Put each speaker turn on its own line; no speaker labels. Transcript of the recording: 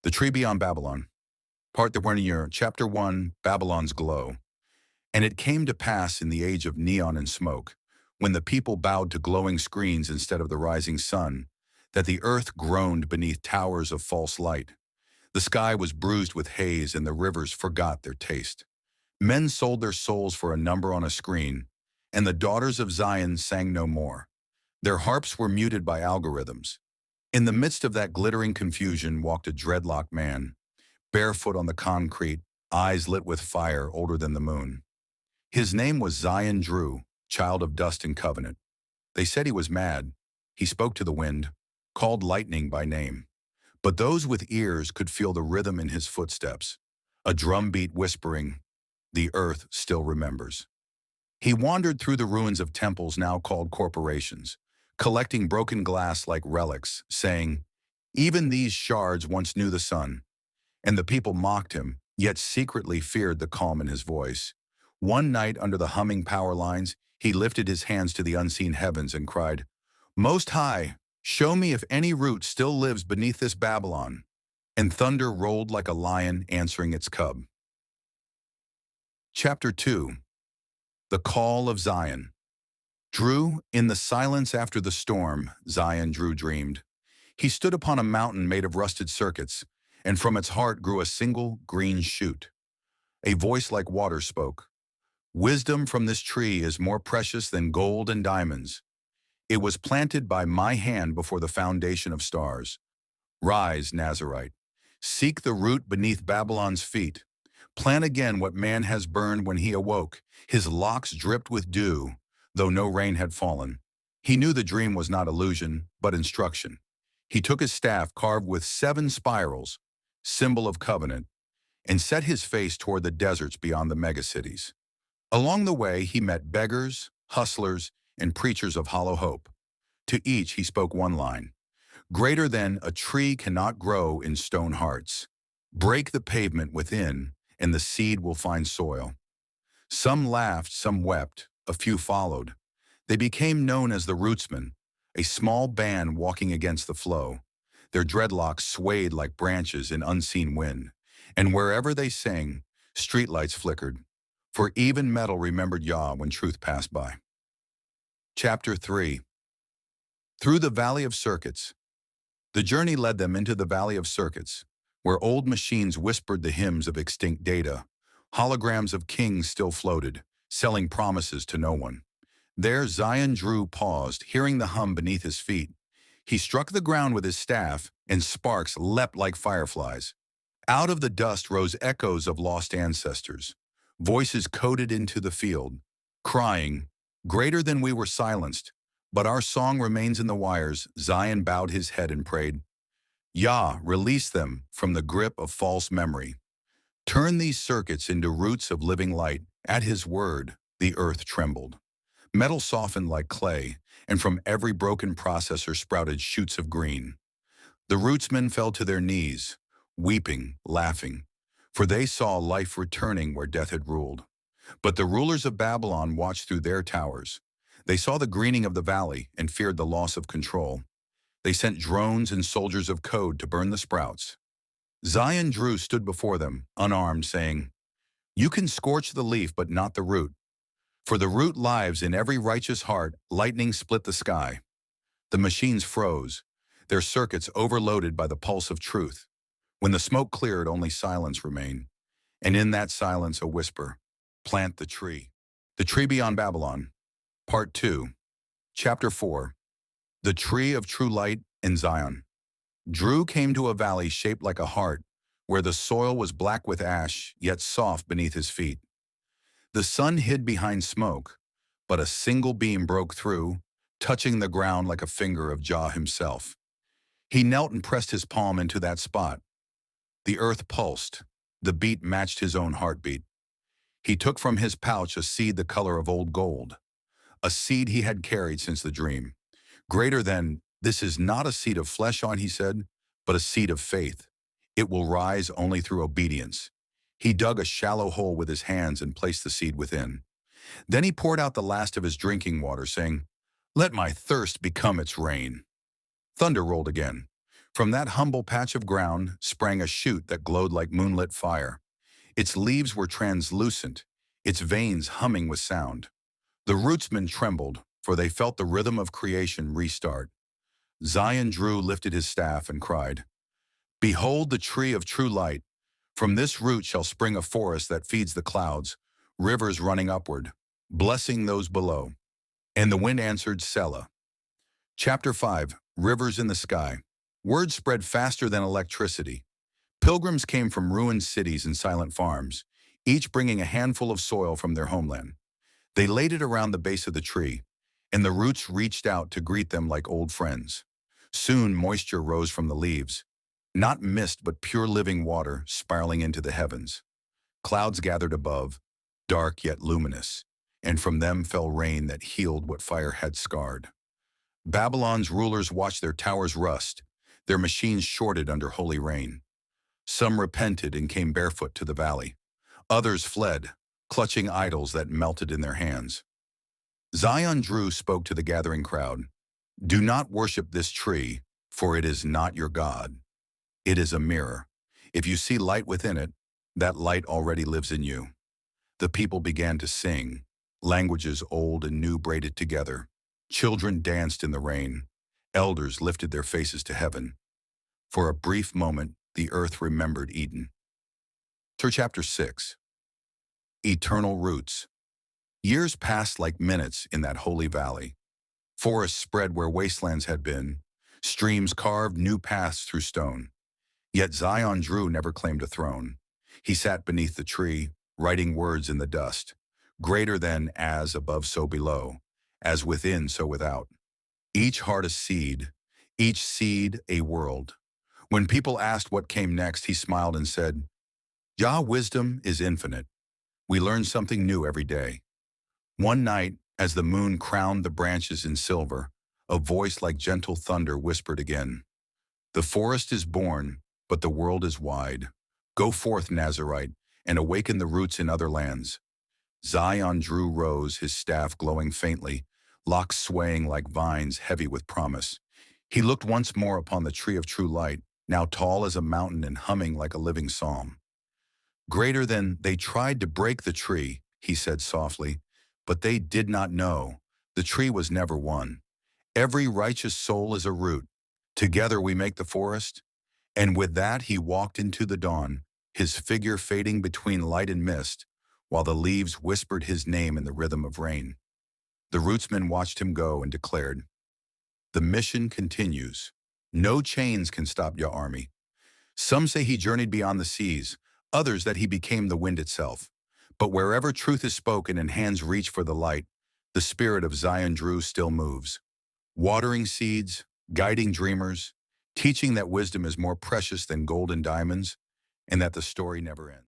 The Tree Beyond Babylon, Part the 1 year, Chapter 1, Babylon's Glow. And it came to pass in the age of neon and smoke, when the people bowed to glowing screens instead of the rising sun, that the earth groaned beneath towers of false light. The sky was bruised with haze and the rivers forgot their taste. Men sold their souls for a number on a screen, and the daughters of Zion sang no more. Their harps were muted by algorithms. In the midst of that glittering confusion walked a dreadlocked man, barefoot on the concrete, eyes lit with fire older than the moon. His name was Zion Drew, child of dust and covenant. They said he was mad. He spoke to the wind, called lightning by name. But those with ears could feel the rhythm in his footsteps, a drumbeat whispering, "The earth still remembers." He wandered through the ruins of temples now called corporations, collecting broken glass like relics, saying, "Even these shards once knew the sun." And the people mocked him, yet secretly feared the calm in his voice. One night under the humming power lines, he lifted his hands to the unseen heavens and cried, "Most High, show me if any root still lives beneath this Babylon." And thunder rolled like a lion answering its cub. Chapter 2. The Call of Zion. Drew, in the silence after the storm, Zion Drew dreamed. He stood upon a mountain made of rusted circuits, and from its heart grew a single green shoot. A voice like water spoke. "Wisdom from this tree is more precious than gold and diamonds. It was planted by my hand before the foundation of stars. Rise, Nazarite. Seek the root beneath Babylon's feet. Plant again what man has burned when he awoke. His locks dripped with dew, though no rain had fallen. He knew the dream was not illusion, but instruction. He took his staff carved with 7 spirals, symbol of covenant, and set his face toward the deserts beyond the megacities. Along the way, he met beggars, hustlers, and preachers of hollow hope. To each he spoke one line: "Greater than a tree cannot grow in stone hearts. Break the pavement within, and the seed will find soil." Some laughed, some wept, a few followed. They became known as the Rootsmen, a small band walking against the flow. Their dreadlocks swayed like branches in unseen wind, and wherever they sang, streetlights flickered, for even metal remembered Yah when truth passed by. Chapter 3. Through the Valley of Circuits. The journey led them into the Valley of Circuits, where old machines whispered the hymns of extinct data. Holograms of kings still floated, selling promises to no one. There Zion Drew paused, hearing the hum beneath his feet. He struck the ground with his staff, and sparks leapt like fireflies. Out of the dust rose echoes of lost ancestors. Voices coded into the field, crying, "Greater than we were silenced, but our song remains in the wires." Zion bowed his head and prayed, "Yah, release them from the grip of false memory. Turn these circuits into roots of living light." At his word, the earth trembled. Metal softened like clay, and from every broken processor sprouted shoots of green. The rootsmen fell to their knees, weeping, laughing, for they saw life returning where death had ruled. But the rulers of Babylon watched through their towers. They saw the greening of the valley and feared the loss of control. They sent drones and soldiers of code to burn the sprouts. Zion Drew stood before them, unarmed, saying, "You can scorch the leaf, but not the root. For the root lives in every righteous heart." Lightning split the sky. The machines froze, their circuits overloaded by the pulse of truth. When the smoke cleared, only silence remained. And in that silence, a whisper: "Plant the tree." The Tree Beyond Babylon, Part 2, Chapter 4. The Tree of True Light in Zion. Drew came to a valley shaped like a heart, where the soil was black with ash, yet soft beneath his feet. The sun hid behind smoke, but a single beam broke through, touching the ground like a finger of Jah himself. He knelt and pressed his palm into that spot. The earth pulsed. The beat matched his own heartbeat. He took from his pouch a seed the color of old gold, a seed he had carried since the dream. "Greater than, this is not a seed of flesh on," he said, "but a seed of faith. It will rise only through obedience." He dug a shallow hole with his hands and placed the seed within. Then he poured out the last of his drinking water, saying, "Let my thirst become its rain." Thunder rolled again. From that humble patch of ground sprang a shoot that glowed like moonlit fire. Its leaves were translucent, its veins humming with sound. The rootsmen trembled, for they felt the rhythm of creation restart. Zion Drew lifted his staff and cried, "Behold the tree of true light. From this root shall spring a forest that feeds the clouds, rivers running upward, blessing those below." And the wind answered, Selah. Chapter 5, Rivers in the Sky. Word spread faster than electricity. Pilgrims came from ruined cities and silent farms, each bringing a handful of soil from their homeland. They laid it around the base of the tree, and the roots reached out to greet them like old friends. Soon moisture rose from the leaves, not mist but pure living water spiraling into the heavens. Clouds gathered above, dark yet luminous, and from them fell rain that healed what fire had scarred. Babylon's rulers watched their towers rust, their machines shorted under holy rain. Some repented and came barefoot to the valley. Others fled, clutching idols that melted in their hands. Zion Drew spoke to the gathering crowd, "Do not worship this tree, for it is not your God. It is a mirror. If you see light within it, that light already lives in you." The people began to sing, languages old and new braided together. Children danced in the rain. Elders lifted their faces to heaven. For a brief moment, the earth remembered Eden. Chapter 6. Eternal Roots. Years passed like minutes in that holy valley. Forests spread where wastelands had been. Streams carved new paths through stone. Yet Zion Drew never claimed a throne. He sat beneath the tree, writing words in the dust. Greater than as above so below, as within so without. Each heart a seed, each seed a world. When people asked what came next, he smiled and said, "Yah wisdom is infinite. We learn something new every day." One night, as the moon crowned the branches in silver, a voice like gentle thunder whispered again, "The forest is born, but the world is wide. Go forth, Nazarite, and awaken the roots in other lands." Zion Drew rose, his staff glowing faintly, locks swaying like vines heavy with promise. He looked once more upon the tree of true light, now tall as a mountain and humming like a living psalm. "Greater than they tried to break the tree," he said softly, "but they did not know. The tree was never one. Every righteous soul is a root. Together we make the forest." And with that he walked into the dawn, his figure fading between light and mist, while the leaves whispered his name in the rhythm of rain. The rootsmen watched him go and declared, "The mission continues. No chains can stop your army." Some say he journeyed beyond the seas, others that he became the wind itself. But wherever truth is spoken and hands reach for the light, the spirit of Zion Drew still moves. Watering seeds, guiding dreamers, teaching that wisdom is more precious than gold and diamonds, and that the story never ends.